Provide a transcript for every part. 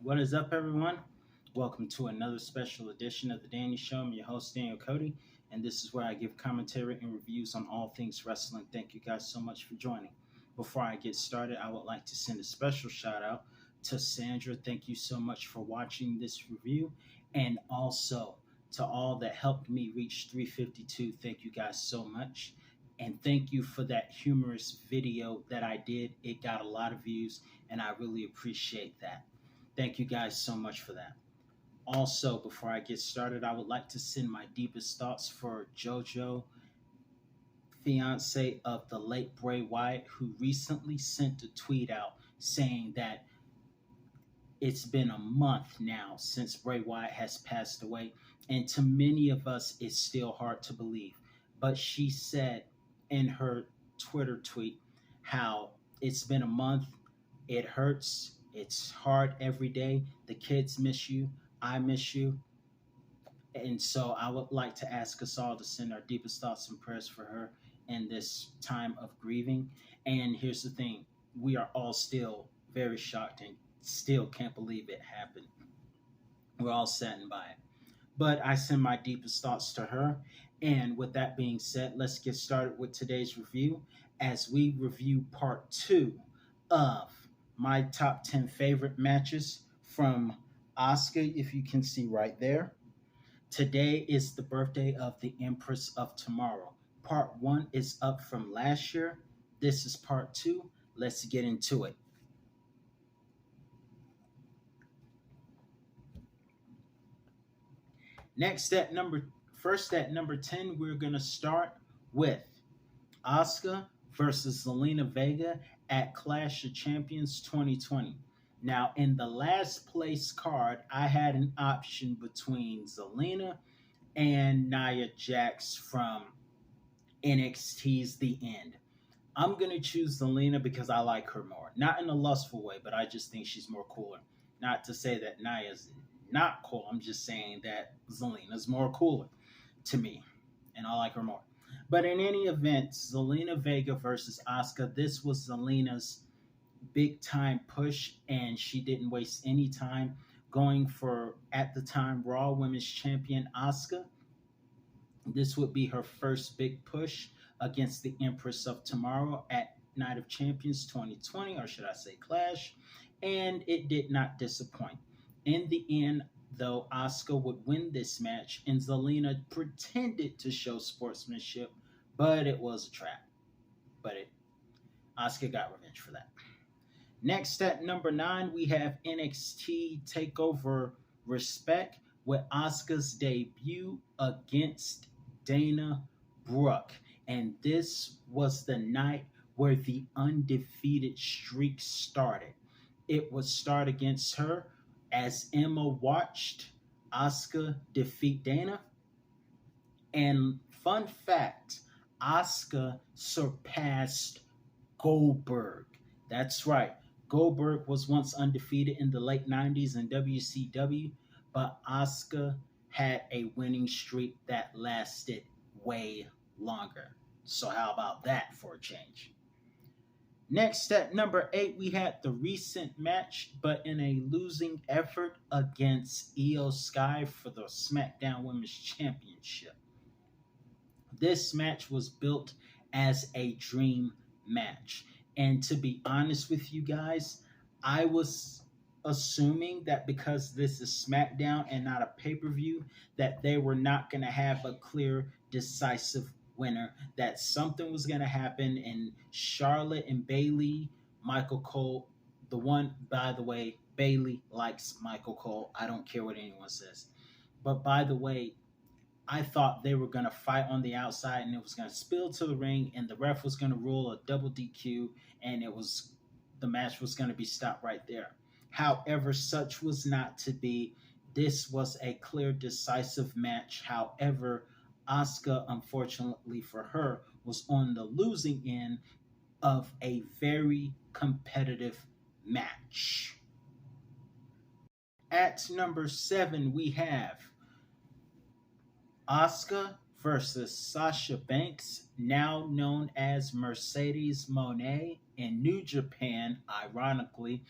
What is up, everyone? Welcome to another special edition of The Danny Show. I'm your host, Daniel Cody, and this is where I give commentary and reviews on all things wrestling. Thank you guys so much for joining. Before I get started, I would like to send a special shout out to Sandra. Thank you so much for watching this review, and also to all that helped me reach 352. Thank you guys so much. And thank you for that humorous video that I did. It got a lot of views, and I really appreciate that. Thank you guys so much for that. Also, before I get started, I would like to send my deepest thoughts for JoJo, fiance of the late Bray Wyatt, who recently sent a tweet out saying that it's been a month now since Bray Wyatt has passed away, and to many of us, it's still hard to believe. But she said in her Twitter tweet how it's been a month, it hurts, it's hard every day. The kids miss you, I miss you. And so I would like to ask us all to send our deepest thoughts and prayers for her in this time of grieving. And here's the thing, we are all still very shocked and still can't believe it happened. We're all saddened by it. But I send my deepest thoughts to her. And with that being said, let's get started with today's review as we review part two of my top 10 favorite matches from Asuka, if you can see right there. Today is the birthday of the Empress of Tomorrow. Part one is up from last year. This is part two. Let's get into it. First at number 10, we're gonna start with Asuka versus Zelina Vega at Clash of Champions 2020. Now, in the last place card, I had an option between Zelina and Nia Jax from NXT's The End. I'm gonna choose Zelina because I like her more. Not in a lustful way, but I just think she's more cooler. Not to say that Nia's not cool. I'm just saying that Zelina's more cooler to me, and I like her more. But in any event, Zelina Vega versus Asuka. This was Zelina's big time push, and she didn't waste any time going for, at the time, Raw Women's Champion Asuka. This would be her first big push against the Empress of Tomorrow at Night of Champions 2020, or should I say Clash, and it did not disappoint. In the end, though, Asuka would win this match, and Zelina pretended to show sportsmanship, but it was a trap. Asuka got revenge for that. Next at number 9, we have NXT TakeOver Respect with Asuka's debut against Dana Brooke. And this was the night where the undefeated streak started. It would start against her as Emma watched Asuka defeat Dana. And fun fact, Asuka surpassed Goldberg. That's right. Goldberg was once undefeated in the late 90s in WCW, but Asuka had a winning streak that lasted way longer. So how about that for a change? Next at number 8, we had the recent match, but in a losing effort against Io Sky for the SmackDown Women's Championship. This match was built as a dream match. And to be honest with you guys, I was assuming that because this is SmackDown and not a pay-per-view, that they were not going to have a clear, decisive winner, that something was going to happen, and Charlotte and Bayley, Michael Cole, the one, by the way, Bayley likes Michael Cole. I don't care what anyone says. But by the way, I thought they were going to fight on the outside and it was going to spill to the ring and the ref was going to rule a double DQ and the match was going to be stopped right there. However, such was not to be. This was a clear, decisive match. However, Asuka, unfortunately for her, was on the losing end of a very competitive match. At number 7, we have Asuka versus Sasha Banks, now known as Mercedes Moné in New Japan, ironically.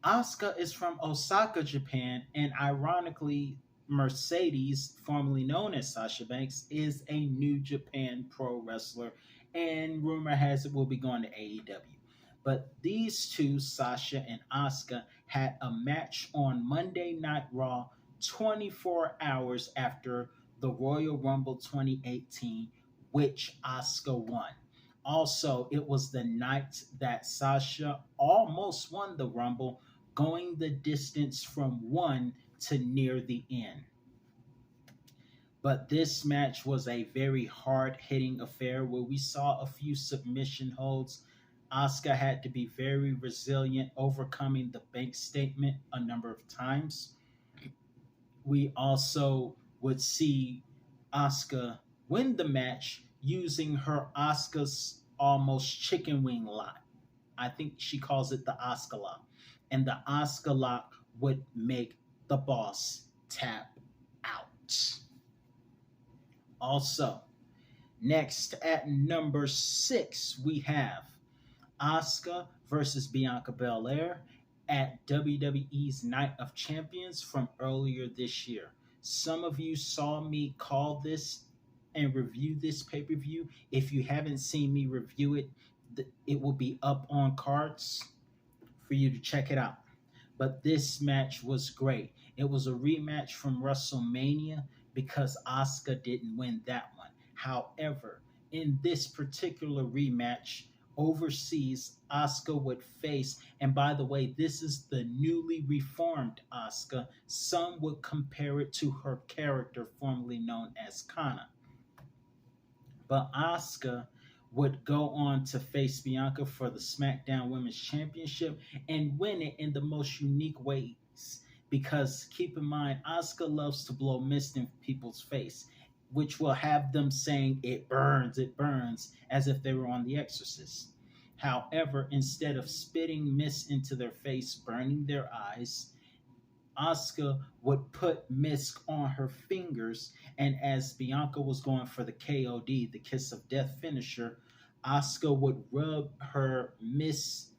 Asuka is from Osaka, Japan, and ironically, Mercedes, formerly known as Sasha Banks, is a New Japan pro wrestler, and rumor has it will be going to AEW. But these two, Sasha and Asuka, had a match on Monday Night Raw 24 hours after the Royal Rumble 2018, which Asuka won. Also, it was the night that Sasha almost won the Rumble, going the distance from one to near the end. But this match was a very hard hitting affair where we saw a few submission holds. Asuka had to be very resilient, overcoming the bank statement a number of times. We also would see Asuka win the match using her Asuka's almost chicken wing lock. I think she calls it the Asuka lock. And the Asuka lock would make the boss tap out. Also, next at number 6, we have Asuka versus Bianca Belair at WWE's Night of Champions from earlier this year. Some of you saw me call this and review this pay per view. If you haven't seen me review it, it will be up on cards for you to check it out. But this match was great. It was a rematch from WrestleMania because Asuka didn't win that one. However, in this particular rematch, overseas, Asuka would face, and by the way, this is the newly reformed Asuka. Some would compare it to her character formerly known as Kana. But Asuka would go on to face Bianca for the SmackDown Women's Championship and win it in the most unique ways. Because keep in mind, Asuka loves to blow mist in people's face, which will have them saying it burns, as if they were on The Exorcist. However, instead of spitting mist into their face, burning their eyes, Asuka would put mist on her fingers, and as Bianca was going for the KOD, the Kiss of Death finisher, Asuka would rub her mist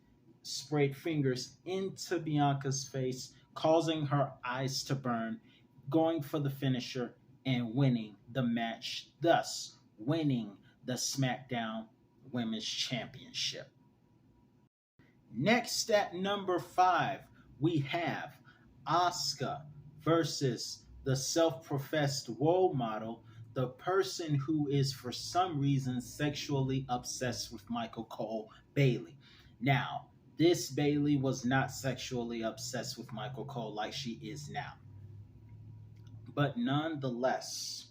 sprayed fingers into Bianca's face, causing her eyes to burn, going for the finisher and winning the match, thus winning the SmackDown Women's Championship. Next at number 5, we have Asuka versus the self professed role model, the person who is for some reason sexually obsessed with Michael Cole, Bailey. Now, this Bailey was not sexually obsessed with Michael Cole like she is now. But nonetheless,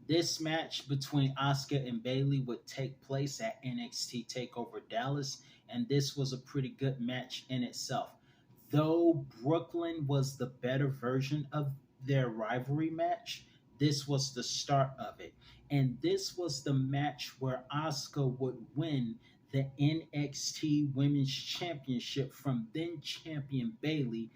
this match between Asuka and Bailey would take place at NXT TakeOver Dallas, and this was a pretty good match in itself. Though Brooklyn was the better version of their rivalry match, this was the start of it. And this was the match where Asuka would win the NXT Women's Championship from then champion Bailey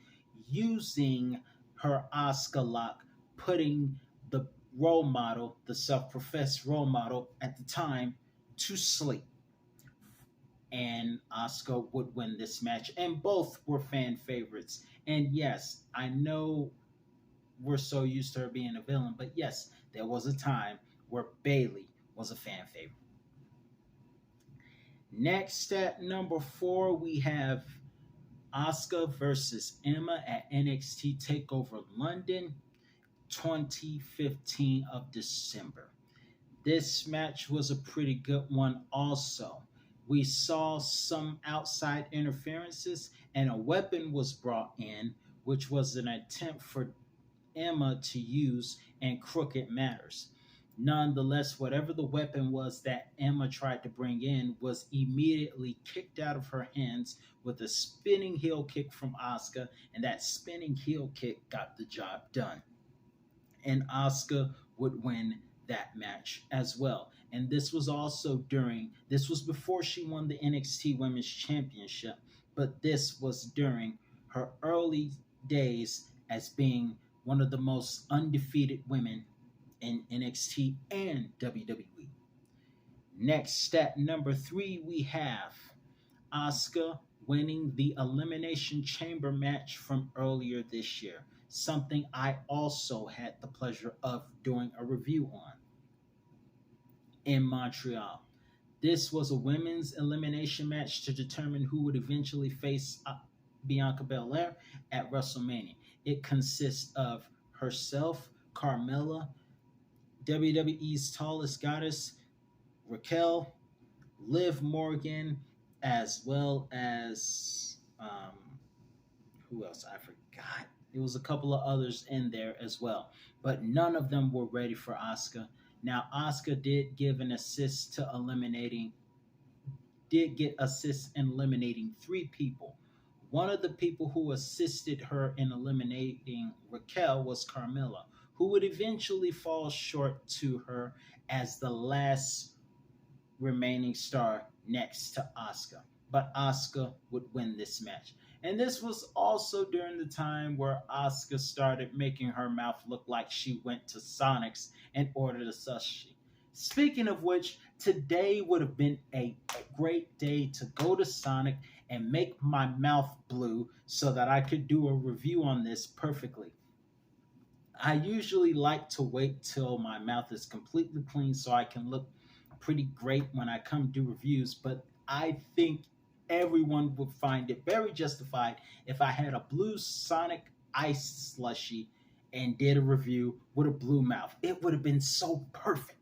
using her Asuka lock, putting the role model, the self professed role model at the time, to sleep. And Asuka would win this match. And both were fan favorites. And yes, I know we're so used to her being a villain, but yes, there was a time where Bailey was a fan favorite. Next at number 4, we have Asuka versus Emma at NXT TakeOver London 2015 of December. This match was a pretty good one also. We saw some outside interferences and a weapon was brought in, which was an attempt for Emma to use in Crooked Matters. Nonetheless, whatever the weapon was that Emma tried to bring in was immediately kicked out of her hands with a spinning heel kick from Asuka, and that spinning heel kick got the job done. And Asuka would win that match as well. And this was before she won the NXT Women's Championship, but this was during her early days as being one of the most undefeated women in NXT and WWE. Next, at number 3, we have Asuka winning the Elimination Chamber match from earlier this year, something I also had the pleasure of doing a review on in Montreal. This was a women's elimination match to determine who would eventually face Bianca Belair at WrestleMania. It consists of herself, Carmella, WWE's tallest goddess, Raquel, Liv Morgan, as well as who else? I forgot. There was a couple of others in there as well, but none of them were ready for Asuka. Now, Asuka did get assists in eliminating three people. One of the people who assisted her in eliminating Raquel was Carmella, who would eventually fall short to her as the last remaining star next to Asuka. But Asuka would win this match. And this was also during the time where Asuka started making her mouth look like she went to Sonic's and ordered a sushi. Speaking of which, today would have been a great day to go to Sonic and make my mouth blue so that I could do a review on this perfectly. I usually like to wait till my mouth is completely clean so I can look pretty great when I come do reviews, but I think everyone would find it very justified if I had a blue Sonic ice slushy and did a review with a blue mouth. It would have been so perfect.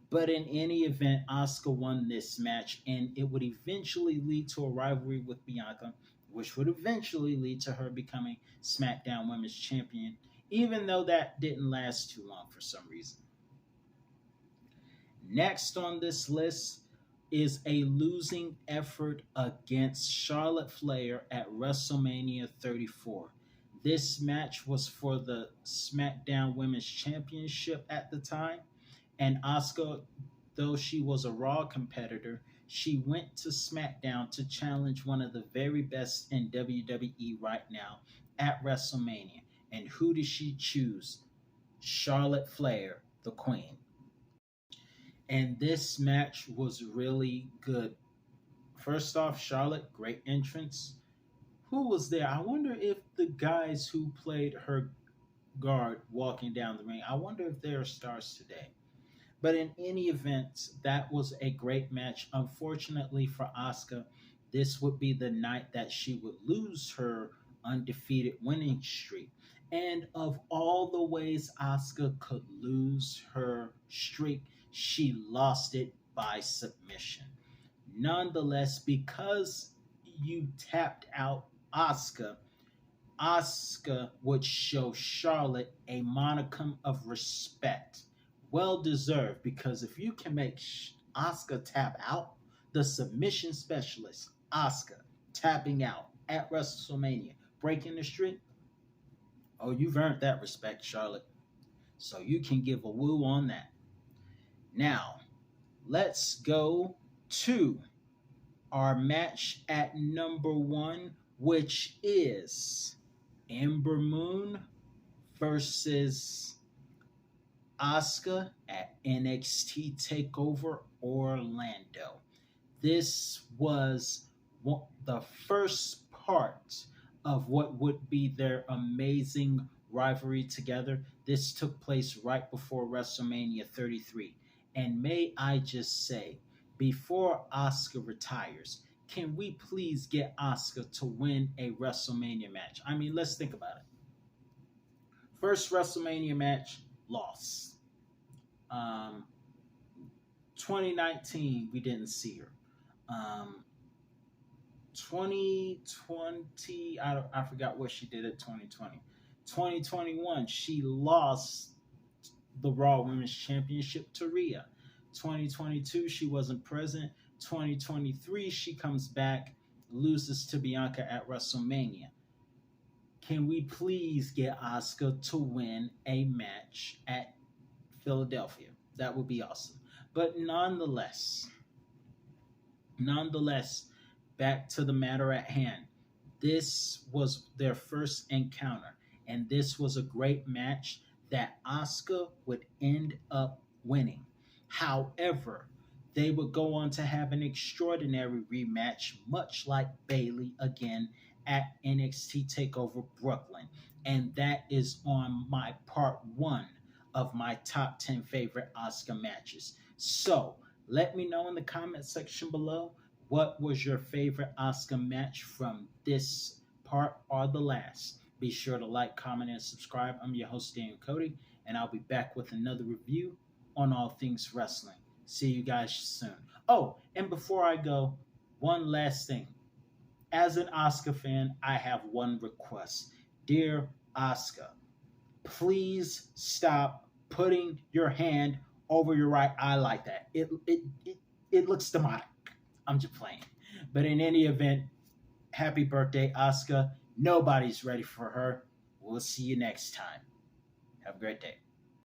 But in any event, Asuka won this match, and it would eventually lead to a rivalry with Bianca, which would eventually lead to her becoming SmackDown Women's Champion, even though that didn't last too long for some reason. Next on this list is a losing effort against Charlotte Flair at WrestleMania 34. This match was for the SmackDown Women's Championship at the time, and Asuka, though she was a Raw competitor, she went to SmackDown to challenge one of the very best in WWE right now at WrestleMania. And who did she choose? Charlotte Flair, the Queen. And this match was really good. First off, Charlotte, great entrance. Who was there? I wonder if the guys who played her guard walking down the ring, I wonder if they're stars today. But in any event, that was a great match. Unfortunately for Asuka, this would be the night that she would lose her undefeated winning streak. And of all the ways Asuka could lose her streak, she lost it by submission. Nonetheless, because you tapped out Asuka, Asuka would show Charlotte a monicum of respect. Well deserved, because if you can make Asuka tap out, the submission specialist, Asuka, tapping out at WrestleMania, breaking the streak, oh, you've earned that respect, Charlotte. So you can give a woo on that. Now, let's go to our match at number one, which is Ember Moon versus Asuka at NXT TakeOver Orlando. This was the first part of what would be their amazing rivalry together. This took place right before WrestleMania 33. And may I just say, before Asuka retires, can we please get Asuka to win a WrestleMania match? I mean, let's think about it. First WrestleMania match, loss. 2019, we didn't see her. 2020, I forgot what she did at 2020. 2021, she lost the Raw Women's Championship to Rhea. 2022, she wasn't present. 2023, she comes back, loses to Bianca at WrestleMania. Can we please get Asuka to win a match at Philadelphia? That would be awesome. But nonetheless, back to the matter at hand. This was their first encounter, and this was a great match that Asuka would end up winning. However, They would go on to have an extraordinary rematch, much like Bailey again at NXT TakeOver Brooklyn. And that is on my part one of my top 10 favorite Asuka matches. So let me know in the comment section below, what was your favorite Asuka match from this part or the last? Be sure to like, comment, and subscribe. I'm your host, Dan Cody, and I'll be back with another review on all things wrestling. See you guys soon. Oh, and before I go, one last thing. As an Asuka fan, I have one request. Dear Asuka, please stop putting your hand over your right eye like that. It looks demonic. I'm just playing. But in any event, happy birthday, Asuka. Nobody's ready for her. We'll see you next time. Have a great day.